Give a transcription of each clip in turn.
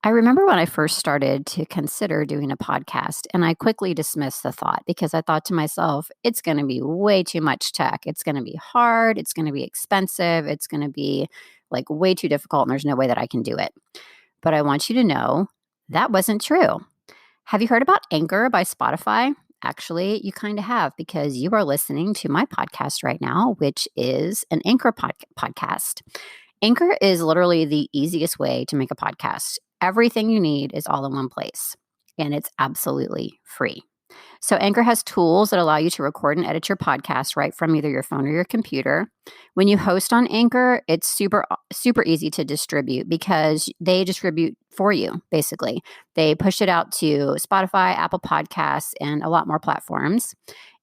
I remember when I first started to consider doing a podcast, and I quickly dismissed the thought because I thought to myself, it's going to be way too much tech. It's going to be hard. It's going to be expensive. It's going to be like way too difficult, and there's no way that I can do it. But I want you to know that wasn't true. Have you heard about Anchor by Spotify? Actually, you kind of have because you are listening to my podcast right now, which is an Anchor podcast. Anchor is literally the easiest way to make a podcast. Everything you need is all in one place, and it's absolutely free. So, Anchor has tools that allow you to record and edit your podcast right from either your phone or your computer. When you host on Anchor, it's super easy to distribute because they distribute for you, basically. They push it out to Spotify, Apple Podcasts, and a lot more platforms.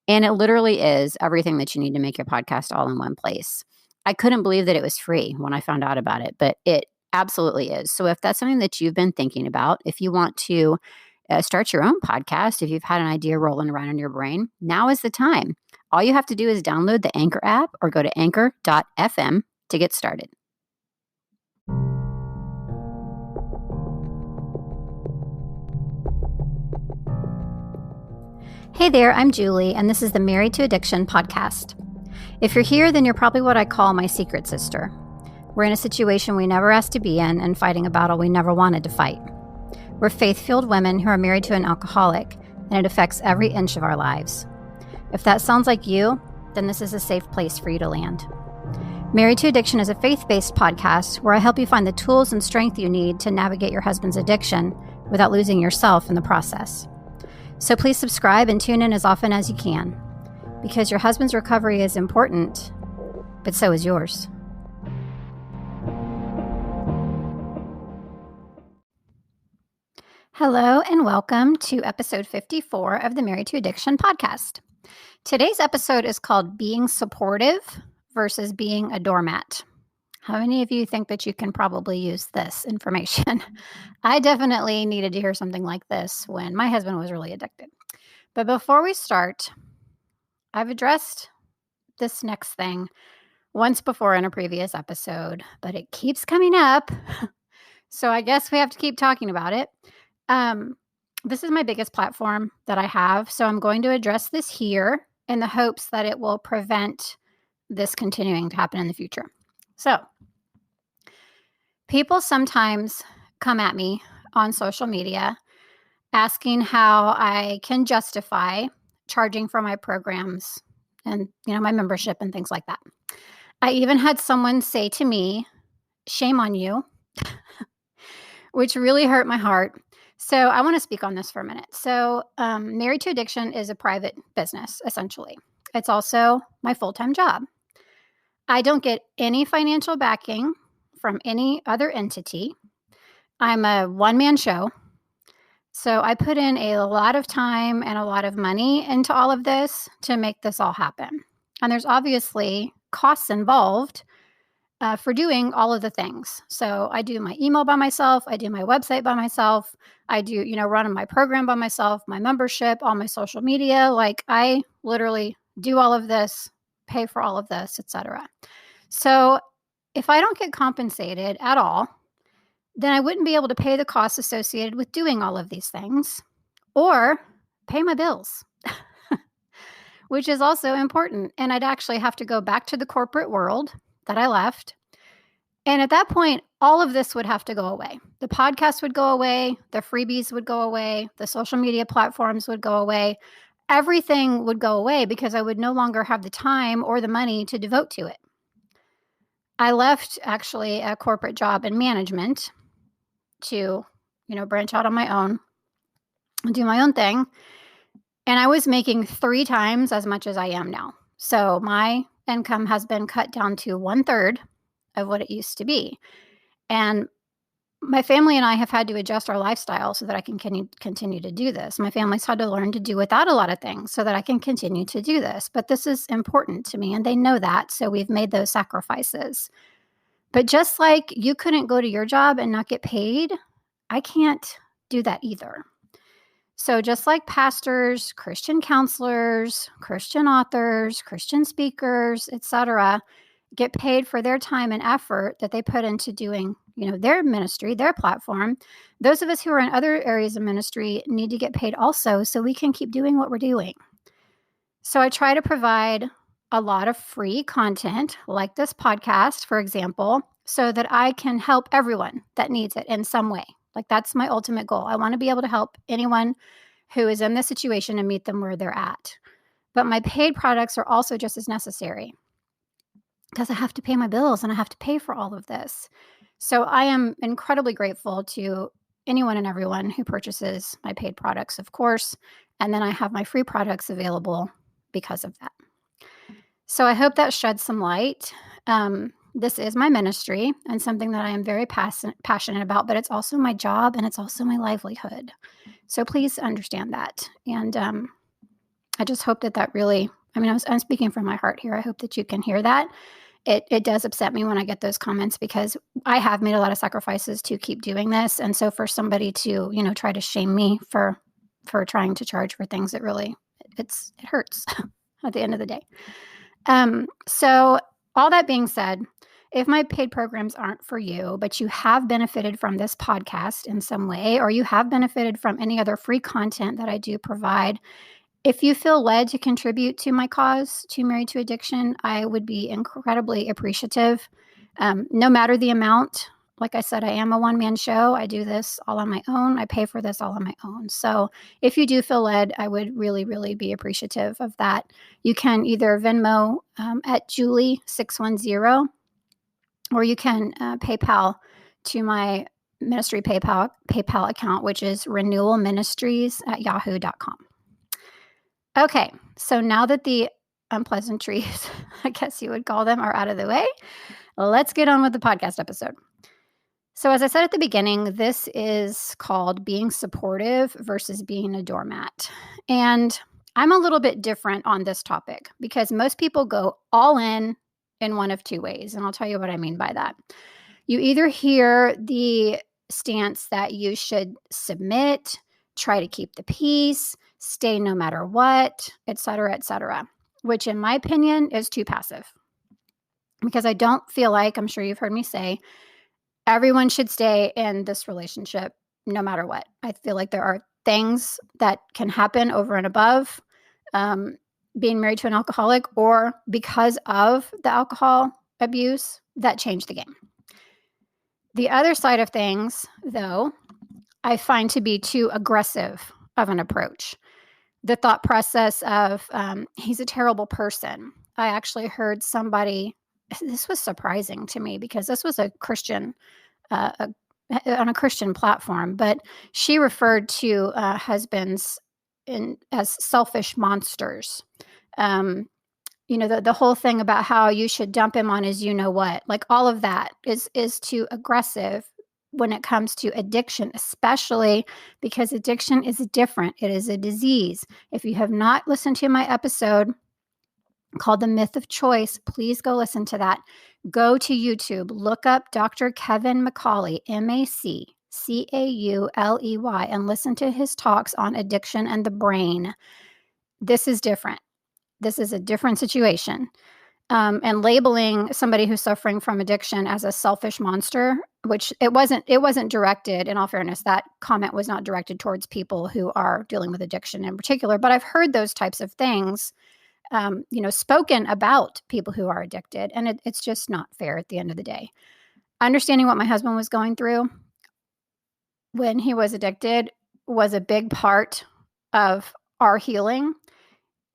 And it literally is everything that you need to make your podcast all in one place. I couldn't believe that it was free when I found out about it, but it absolutely is. So if that's something that you've been thinking about, if you want to start your own podcast, if you've had an idea rolling around in your brain, now is the time. All you have to do is download the Anchor app or go to anchor.fm to get started. Hey there, I'm Julie, and this is the Married to Addiction podcast. If you're here, then you're probably what I call my secret sister. We're in a situation we never asked to be in and fighting a battle we never wanted to fight. We're faith-filled women who are married to an alcoholic, and it affects every inch of our lives. If that sounds like you, then this is a safe place for you to land. Married to Addiction is a faith-based podcast where I help you find the tools and strength you need to navigate your husband's addiction without losing yourself in the process. So please subscribe and tune in as often as you can, because your husband's recovery is important, but so is yours. Hello and welcome to episode 54 of the Married to Addiction podcast. Today's episode is called Being Supportive versus Being a Doormat. How many of you think that you can probably use this information? I definitely needed to hear something like this when my husband was really addicted. But before we start, I've addressed this next thing once before in a previous episode, but it keeps coming up. So I guess we have to keep talking about it. This is my biggest platform that I have, so I'm going to address this here in the hopes that it will prevent this continuing to happen in the future. So, people sometimes come at me on social media asking how I can justify charging for my programs and, my membership and things like that. I even had someone say to me, "Shame on you," which really hurt my heart. So I want to speak on this for a minute. So Married to Addiction is a private business, essentially. It's also my full-time job. I don't get any financial backing from any other entity. I'm a one-man show. So I put in a lot of time and a lot of money into all of this to make this all happen. And there's obviously costs involved for doing all of the things. So I do my email by myself. I do my website by myself. I do, running my program by myself, my membership, all my social media. Like I literally do all of this, pay for all of this, etc. So if I don't get compensated at all, then I wouldn't be able to pay the costs associated with doing all of these things or pay my bills, which is also important. And I'd actually have to go back to the corporate world that I left. And at that point, all of this would have to go away. The podcast would go away. The freebies would go away. The social media platforms would go away. Everything would go away because I would no longer have the time or the money to devote to it. I left actually a corporate job in management to, branch out on my own and do my own thing. And I was making 3 times as much as I am now. So my income has been cut down to 1/3 of what it used to be. And my family and I have had to adjust our lifestyle so that I can continue to do this. My family's had to learn to do without a lot of things so that I can continue to do this. But this is important to me, and they know that. So we've made those sacrifices. But just like you couldn't go to your job and not get paid, I can't do that either. So just like pastors, Christian counselors, Christian authors, Christian speakers, etc., get paid for their time and effort that they put into doing, their ministry, their platform. Those of us who are in other areas of ministry need to get paid also so we can keep doing what we're doing. So I try to provide a lot of free content like this podcast, for example, so that I can help everyone that needs it in some way. Like that's my ultimate goal. I want to be able to help anyone who is in this situation and meet them where they're at. But my paid products are also just as necessary because I have to pay my bills and I have to pay for all of this. So I am incredibly grateful to anyone and everyone who purchases my paid products, of course. And then I have my free products available because of that. So I hope that sheds some light. This is my ministry and something that I am very passionate about, but it's also my job and it's also my livelihood. So please understand that. And I just hope that really, I'm speaking from my heart here. I hope that you can hear that. It does upset me when I get those comments because I have made a lot of sacrifices to keep doing this. And so for somebody to, try to shame me for trying to charge for things, it hurts at the end of the day. So all that being said, if my paid programs aren't for you, but you have benefited from this podcast in some way, or you have benefited from any other free content that I do provide, if you feel led to contribute to my cause, to Married to Addiction, I would be incredibly appreciative. No matter the amount, like I said, I am a one-man show. I do this all on my own. I pay for this all on my own. So if you do feel led, I would really, really be appreciative of that. You can either Venmo at Julie610, or you can PayPal to my ministry PayPal account, which is renewalministries@yahoo.com. Okay, so now that the unpleasantries, I guess you would call them, are out of the way, let's get on with the podcast episode. So as I said at the beginning, this is called being supportive versus being a doormat. And I'm a little bit different on this topic because most people go all in one of two ways. And I'll tell you what I mean by that. You either hear the stance that you should submit, try to keep the peace, stay no matter what, et cetera, which in my opinion is too passive. Because I don't feel like, I'm sure you've heard me say, everyone should stay in this relationship no matter what. I feel like there are things that can happen over and above being married to an alcoholic or because of the alcohol abuse that change the game. The other side of things, though, I find to be too aggressive of an approach. The thought process of he's a terrible person. I actually heard somebody, this was surprising to me because this was a Christian, on a Christian platform, but she referred to husbands as selfish monsters. The whole thing about how you should dump him on his you-know-what, like all of that is too aggressive when it comes to addiction, especially because addiction is different. It is a disease. If you have not listened to my episode called The Myth of Choice, please go listen to that. Go to YouTube, look up Dr. Kevin McCauley, MacCauley, and listen to his talks on addiction and the brain. This is different. This is a different situation. And labeling somebody who's suffering from addiction as a selfish monster, which it wasn't directed, in all fairness, that comment was not directed towards people who are dealing with addiction in particular, but I've heard those types of things, spoken about people who are addicted, and it's just not fair at the end of the day. Understanding what my husband was going through when he was addicted was a big part of our healing.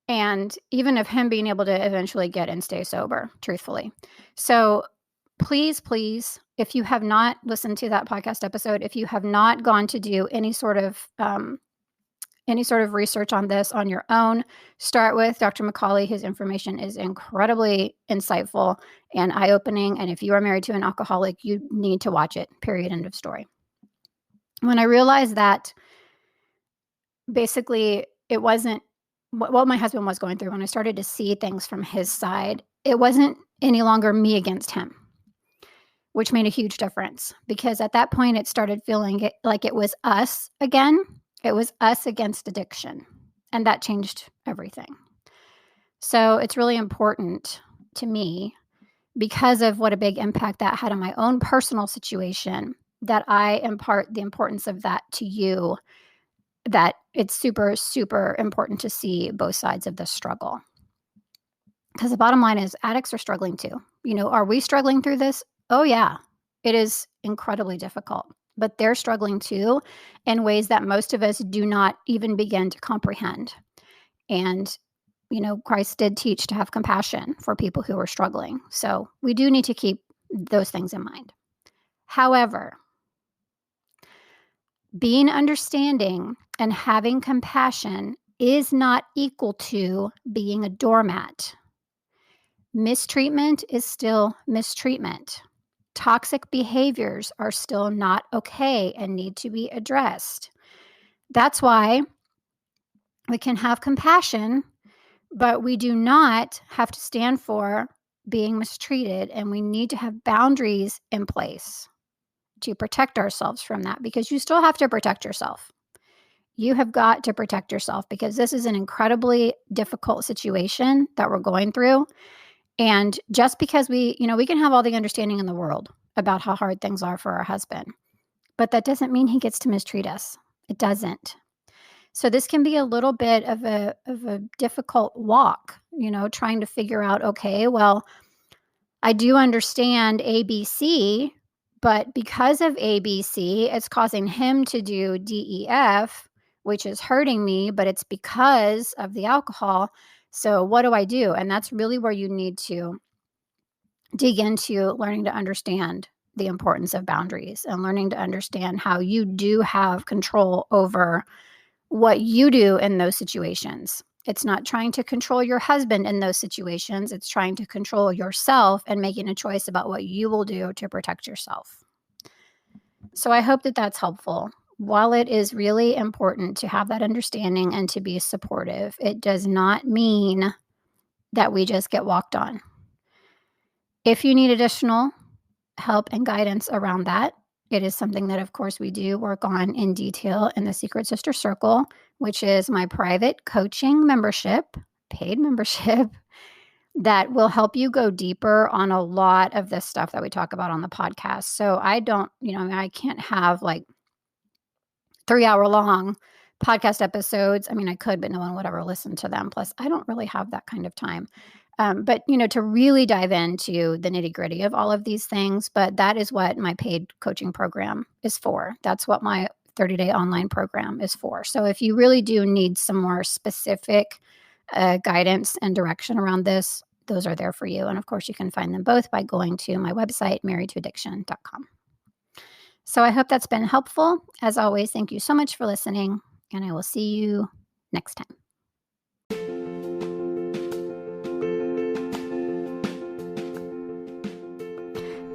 And even of him being able to eventually get and stay sober, truthfully. So please, if you have not listened to that podcast episode, if you have not gone to do any sort of research on this on your own, start with Dr. McCauley. His information is incredibly insightful and eye-opening. And if you are married to an alcoholic, you need to watch it, period, end of story. When I realized that basically it wasn't what my husband was going through, when I started to see things from his side, it wasn't any longer me against him, which made a huge difference because at that point it started feeling like it was us again. It was us against addiction, and that changed everything. So it's really important to me because of what a big impact that had on my own personal situation, that I impart the importance of that to you, that it's super, super important to see both sides of this struggle. Because the bottom line is addicts are struggling too. Are we struggling through this? Oh, yeah. It is incredibly difficult, but they're struggling too in ways that most of us do not even begin to comprehend. And, Christ did teach to have compassion for people who are struggling. So we do need to keep those things in mind. However, being understanding and having compassion is not equal to being a doormat. Mistreatment is still mistreatment. Toxic behaviors are still not okay and need to be addressed. That's why we can have compassion, but we do not have to stand for being mistreated, and we need to have boundaries in place to protect ourselves from that, because you still have to protect yourself. You have got to protect yourself because this is an incredibly difficult situation that we're going through. And just because we can have all the understanding in the world about how hard things are for our husband, but that doesn't mean he gets to mistreat us. It doesn't. So this can be a little bit of a difficult walk, trying to figure out, okay, well, I do understand ABC, but because of ABC, it's causing him to do DEF, which is hurting me, but it's because of the alcohol. So what do I do? And that's really where you need to dig into learning to understand the importance of boundaries and learning to understand how you do have control over what you do in those situations. It's not trying to control your husband in those situations. It's trying to control yourself and making a choice about what you will do to protect yourself. So I hope that that's helpful. While it is really important to have that understanding and to be supportive, it does not mean that we just get walked on. If you need additional help and guidance around that, it is something that, of course, we do work on in detail in the Secret Sister Circle, which is my private coaching membership, paid membership, that will help you go deeper on a lot of this stuff that we talk about on the podcast. So I don't, I can't have like 3-hour-long podcast episodes. I mean, I could, but no one would ever listen to them. Plus, I don't really have that kind of time. But to really dive into the nitty-gritty of all of these things. But that is what my paid coaching program is for. That's what my 30-day online program is for. So if you really do need some more specific guidance and direction around this, those are there for you. And of course, you can find them both by going to my website, marriedtoaddiction.com. So I hope that's been helpful. As always, thank you so much for listening, and I will see you next time.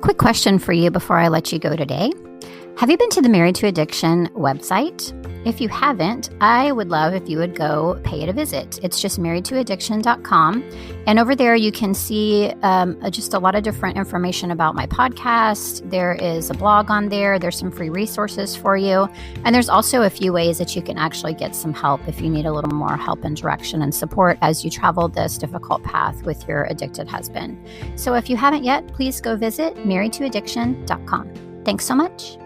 Quick question for you before I let you go today. Have you been to the Married to Addiction website? If you haven't, I would love if you would go pay it a visit. It's just marriedtoaddiction.com. And over there, you can see just a lot of different information about my podcast. There is a blog on there. There's some free resources for you. And there's also a few ways that you can actually get some help if you need a little more help and direction and support as you travel this difficult path with your addicted husband. So if you haven't yet, please go visit marriedtoaddiction.com. Thanks so much.